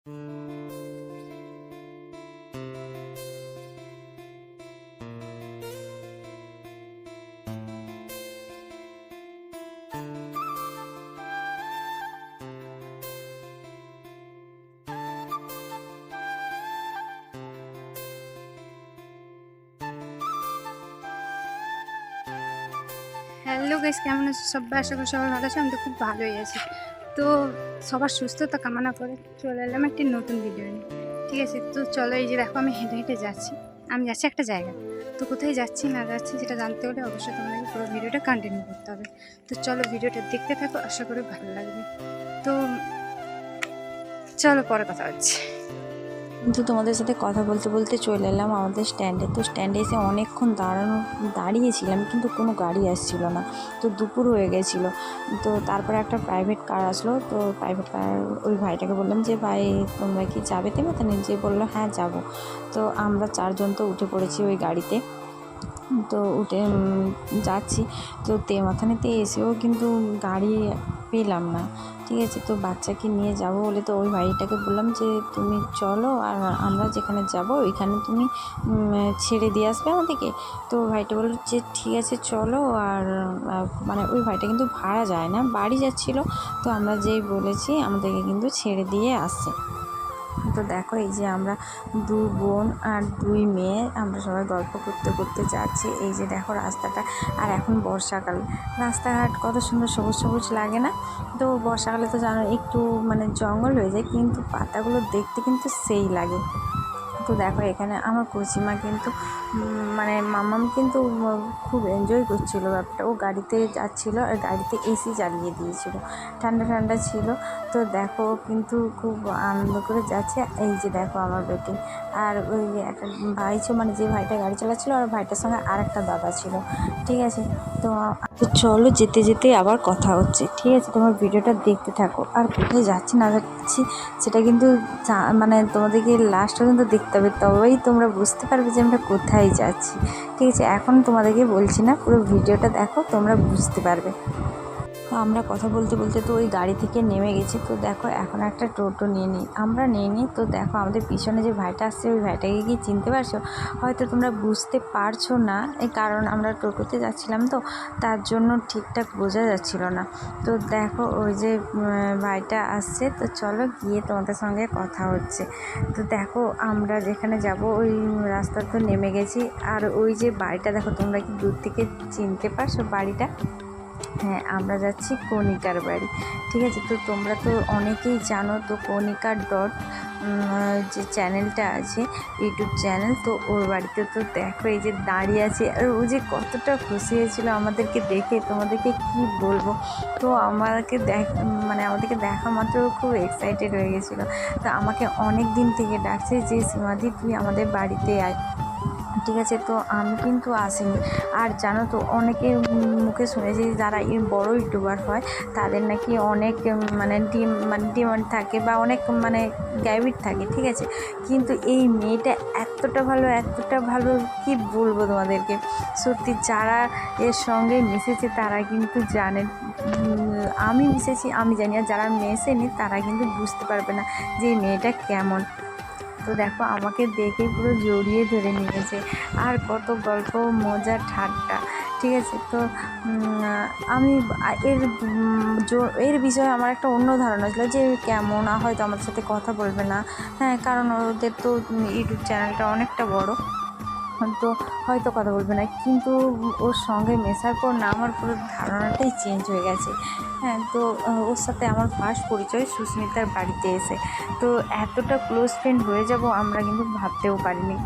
Hello guys, কেমন আছো সবাই? আশা করি সবাই ভালো আছে। আমি তো খুব ভালোই আছি। তো সবার সুস্থতা কামনা করে চলে এলাম একটি নতুন ভিডিও নিয়ে। ঠিক আছে, তো চলো। এই যে দেখো, আমি হেঁটে হেঁটে যাচ্ছি। আমি যাচ্ছি একটা জায়গা। তো কোথায় যাচ্ছি না যাচ্ছি সেটা জানতে হলে অবশ্যই তোমাদেরকে পুরো ভিডিওটা কন্টিনিউ করতে হবে। তো চলো, ভিডিওটা দেখতে থাকো, আশা করি ভালো লাগবে। তো চলো, পরে কথা হচ্ছে। কিন্তু তোমাদের সাথে কথা বলতে বলতে চলে এলাম আমাদের স্ট্যান্ডে। তো স্ট্যান্ডে এসে অনেকক্ষণ দাঁড়িয়েছিলাম, কিন্তু কোনো গাড়ি আসছিল না। তো দুপুর হয়ে গেছিলো। তো তারপরে একটা প্রাইভেট কার আসলো। তো প্রাইভেট কার ওই ভাইটাকে বললাম যে, ভাই তোমরা কি যাবে তেমনি? যে বললো হ্যাঁ যাবো। তো আমরা 4 জন তো উঠে পড়েছি ওই গাড়িতে। তো উঠে যাচ্ছি। তো তেমাথানেতে এসেও কিন্তু গাড়ি পেলাম না। ঠিক আছে, তো বাচ্চাকে নিয়ে যাব বলে তো ওই ভাইটাকে বললাম যে, তুমি চলো, আর আমরা যেখানে যাব ওইখানে তুমি ছেড়ে দিয়ে আসবে আমাদেরকে। তো ভাইটা বললো যে ঠিক আছে চলো। আর মানে ওই ভাইটা কিন্তু ভাড়া যায় না, বাড়ি যাচ্ছিলো। তো আমরা যেই বলেছি আমাদেরকে কিন্তু ছেড়ে দিয়ে আসছে। তো দেখো, এই যে আমরা 2 বোন আর 2 মেয়ে, আমরা সবাই গল্প করতে করতে যাচ্ছি। এই যে দেখো রাস্তাটা, আর এখন বর্ষাকাল, রাস্তাঘাট কত সুন্দর সবুজ সবুজ লাগে না? তো বর্ষাকালে তো জানো একটু মানে জঙ্গল হয়ে যায়, কিন্তু পাতাগুলো দেখতে কিন্তু সেই লাগে। তো দেখো, এখানে আমার কচিমা কিন্তু মানে মামাম কিন্তু খুব এনজয় করছিল ব্যাপারটা। ও গাড়িতে যাচ্ছিলো আর গাড়িতে এসি চালিয়ে দিয়েছিল, ঠান্ডা ঠান্ডা ছিল। তো দেখো কিন্তু খুব আনন্দ করে যাচ্ছে। এই যে দেখো আমার বেটি আর ওই একটা ভাই ছিল, মানে যে ভাইটা গাড়ি চালাচ্ছিলো, আর ভাইটার সঙ্গে আর একটা দাদা ছিল। ঠিক আছে, তো চলো যেতে যেতে আবার কথা হচ্ছে। ঠিক আছে, তোমার ভিডিওটা দেখতে থাকো। আর কোথায় যাচ্ছি না যাচ্ছি সেটা কিন্তু মানে তোমাদেরকে লাস্ট পর্যন্ত দেখতে হবে, তবেই তোমরা বুঝতে পারবে যে আমরা কোথায় যাচ্ছি। ঠিক আছে, এখন তোমাদেরকে বলছি না, পুরো ভিডিওটা দেখো, তোমরা বুঝতে পারবে। আমরা কথা বলতে বলতে তো ওই গাড়ি থেকে নেমে গেছি। তো দেখো, এখন একটা টোটো আমরা নিয়ে নিই। তো দেখো, আমাদের পিছনে যে ভাইটা আসছে, ওই ভাইটাকে কি চিনতে পারছো? হয়তো তোমরা বুঝতে পারছো না, এই কারণ আমরা টোটোতে যাচ্ছিলাম তো, তার জন্য ঠিকঠাক বোঝা যাচ্ছিল না। তো দেখো, ওই যে ভাইটা আসছে। তো চলো গিয়ে তোমাদের সঙ্গে কথা হচ্ছে। তো দেখো, আমরা যেখানে যাব ওই রাস্তা তো নেমে গেছি। আর ওই যে বাড়িটা দেখো, তোমরা কি দূর থেকে চিনতে পারছো বাড়িটা? হ্যাঁ, আমরা যাচ্ছি কণিকার বাড়ি। ঠিক আছে, তো তোমরা তো অনেকেই জানো, তো কণিকার যে চ্যানেলটা আছে, ইউটিউব চ্যানেল, তো ওর বাড়িতে তো দেখো এই যে দাঁড়িয়ে আছে। আর ও যে কতটা খুশি হয়েছিল আমাদেরকে দেখে, তোমাদেরকে কি বলবো। তো আমাদেরকে দেখা মাত্র খুব এক্সাইটেড হয়ে গেছিলো। তো আমাকে অনেক দিন থেকে ডাকছে যে, সীমাদি তুই আমাদের বাড়িতে আয়। ঠিক আছে, তো আমি কিন্তু আসিনি। আর জানো তো, অনেকের মুখে শুনেছি যারা বড় ইউটিউবার হয় তাদের নাকি অনেক ডিমান্ড থাকে, বা অনেক গ্যাবিট থাকে। ঠিক আছে, কিন্তু এই মেয়েটা এতটা ভালো কি বলবো তোমাদেরকে। সত্যি, যারা এর সঙ্গে মিশেছে তারা কিন্তু জানেন। আমি মিশেছি, আমি জানি, আর যারা মেশেনি তারা কিন্তু বুঝতে পারবে না যে এই মেয়েটা কেমন। তো দেখো, আমাকে দেখে পুরো জড়িয়ে ধরে নিয়েছে, আর কত গল্প মজা ঠাট্টা। ঠিক আছে, তো আমি এর বিষয়ে আমার একটা অন্য ধারণা ছিল যে কেমন হয়তো আমার সাথে কথা বলবে না। হ্যাঁ, কারণ ওদের তো ইউটিউব চ্যানেলটা অনেকটা বড়, তো হয়তো কথা বলবে না। কিন্তু ওর সঙ্গে মেশার পর না, আমার পুরো ধারণাটাই চেঞ্জ হয়ে গেছে। হ্যাঁ, তো ওর সাথে আমার ফার্স্ট পরিচয় সুস্মিতার বাড়িতে এসে। তো এতটা ক্লোজ ফ্রেন্ড হয়ে যাব আমরা কিন্তু ভাবতেও পারিনি।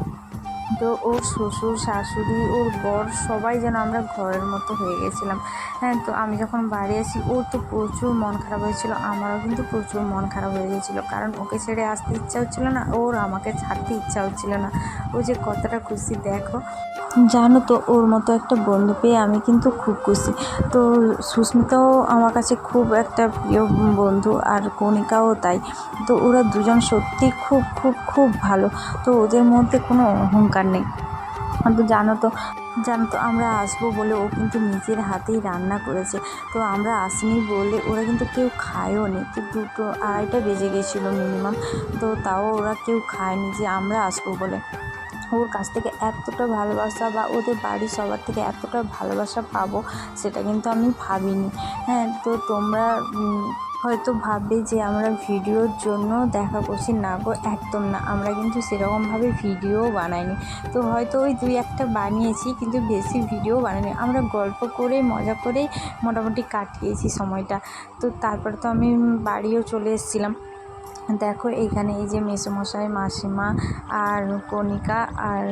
তো ওর শ্বশুর শাশুড়ি, ওর বর, সবাই যেন আমরা ঘরের মতো হয়ে গেছিলাম। হ্যাঁ, তো আমি যখন বাড়ি আসি, ওর তো প্রচুর মন খারাপ হয়েছিল, আমারও কিন্তু প্রচুর মন খারাপ হয়ে গেছিলো, কারণ ওকে ছেড়ে আসতে ইচ্ছা হচ্ছিলো না, ওর আমাকে ছাড়তে ইচ্ছা হচ্ছিল না। ও যে কতটা খুশি দেখো। জানো তো, ওর মতো একটা বন্ধু পেয়ে আমি কিন্তু খুব খুশি। তো সুস্মিতাও আমার কাছে খুব একটা প্রিয় বন্ধু, আর কণিকাও তাই। তো ওরা দুজন সত্যি খুব খুব খুব ভালো। তো ওদের মধ্যে কোনো অহংকার নেই। তো জানো তো, জানো তো আমরা আসবো বলে ও কিন্তু নিজের হাতেই রান্না করেছে। তো আমরা আসিনি বলে ওরা কিন্তু কেউ খায়ও নি। তো 2টো 2:30টা বেজে গেছিলো মিনিমাম। তো তাও ওরা কেউ খায়নি যে আমরা আসবো বলে। ওর কাছ থেকে এতটা ভালোবাসা বা ওদের বাড়ির সবার থেকে এতটা ভালোবাসা পাবো সেটা কিন্তু আমি ভাবিনি। হ্যাঁ, তো তোমরা হয়তো ভাববে যে আমরা ভিডিওর জন্য দেখা করছি, না গো, একদম না। আমরা কিন্তু সেরকমভাবে ভিডিও বানাইনি। তো হয়তো ওই 2-1টা বানিয়েছি, কিন্তু বেশি ভিডিও বানাইনি। আমরা গল্প করে মজা করেই মোটামুটি কাটিয়েছি সময়টা। তো তারপরে তো আমি বাড়িও চলে এসেছিলাম। দেখো এইখানে এই যে মেসোমশাই, মাসিমা আর কণিকা আর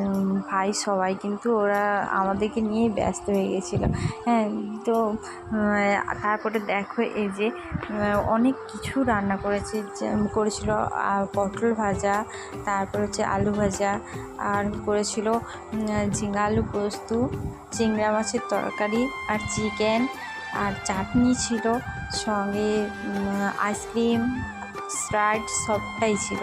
ভাই সবাই কিন্তু ওরা আমাদেরকে নিয়ে ব্যস্ত হয়ে গেছিলো। হ্যাঁ, তো তারপরে দেখো এই যে অনেক কিছু রান্না করেছিল। পটল ভাজা, তারপর হচ্ছে আলু ভাজা, আর করেছিল ঝিঙা আলু পোস্ত, চিংড়া মাছের তরকারি, আর চিকেন, আর চাটনি ছিল, সঙ্গে আইসক্রিম, স্প্রাইট সবটাই ছিল।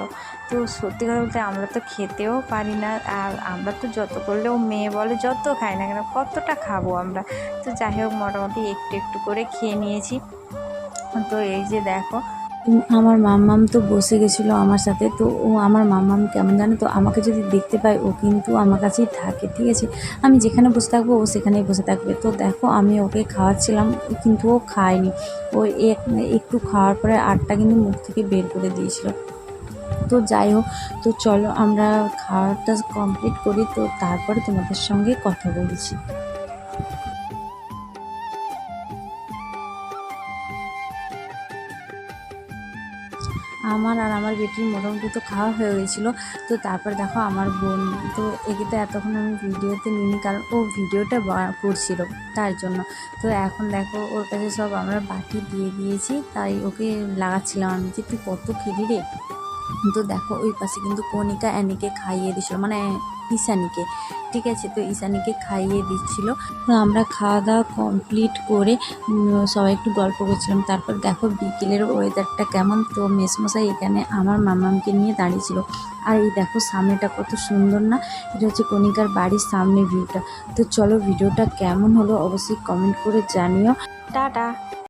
তো সত্যি কথা বলতে আমরা তো খেতেও পারি না, আর আমরা তো যত করলেও মেয়ে বলে যত খাই না কেন কতটা খাবো আমরা। তো যাই হোক, মোটামুটি একটু একটু করে খেয়ে নিয়েছি। তো এই যে দেখো আমার মাম্মাম তো বসে গেছিলো আমার সাথে। তো ও আমার মাম্মাম কেমন জানো তো, আমাকে যদি দেখতে পায় ও কিন্তু আমার কাছেই থাকে, ঠিক আছে। আমি যেখানে বসে থাকবো ও সেখানেই বসে থাকবে। তো দেখো আমি ওকে খাওয়াচ্ছিলাম, কিন্তু ও খায়নি। ও একটু খাওয়ার পরে আরটা কিন্তু মুখ থেকে বের করে দিয়েছিল। তো যাই হোক, তো চলো আমরা খাওয়াটা কমপ্লিট করি, তো তারপরে তোমাদের সঙ্গে কথা বলছি। আমার আর আমার বেটির মোটামুটি তো খাওয়া হয়ে গেছিলো। তো তারপর দেখো আমার বোন, তো একে তো এতক্ষণ আমি ভিডিওতে নিইনি, কারণ ও ভিডিওটা করছিল তার জন্য। তো এখন দেখো ওর কাছে সব আমরা বাটি দিয়ে দিয়েছি, তাই ওকে লাগাচ্ছিলাম আমি যে তুই কত খেলি রে। তো দেখো ওই পাশে কিন্তু কণিকা অ্যানিকে খাইয়ে দিচ্ছিলো, মানে ঈশানীকে, ঠিক আছে। তো ঈশানীকে খাইয়ে দিচ্ছিল। তো আমরা খাওয়া দাওয়া কমপ্লিট করে সবাই একটু গল্প করছিলাম। তারপর দেখো বিকেলের ওয়েদারটা কেমন। তো মেসমশাই এখানে আমার মামামকে নিয়ে দাঁড়িয়েছিল। আর এই দেখো সামনেটা কত সুন্দর না, এটা হচ্ছে কণিকার বাড়ির সামনে ভিউটা। তো চলো ভিডিওটা কেমন হলো অবশ্যই কমেন্ট করে জানিও। টাটা।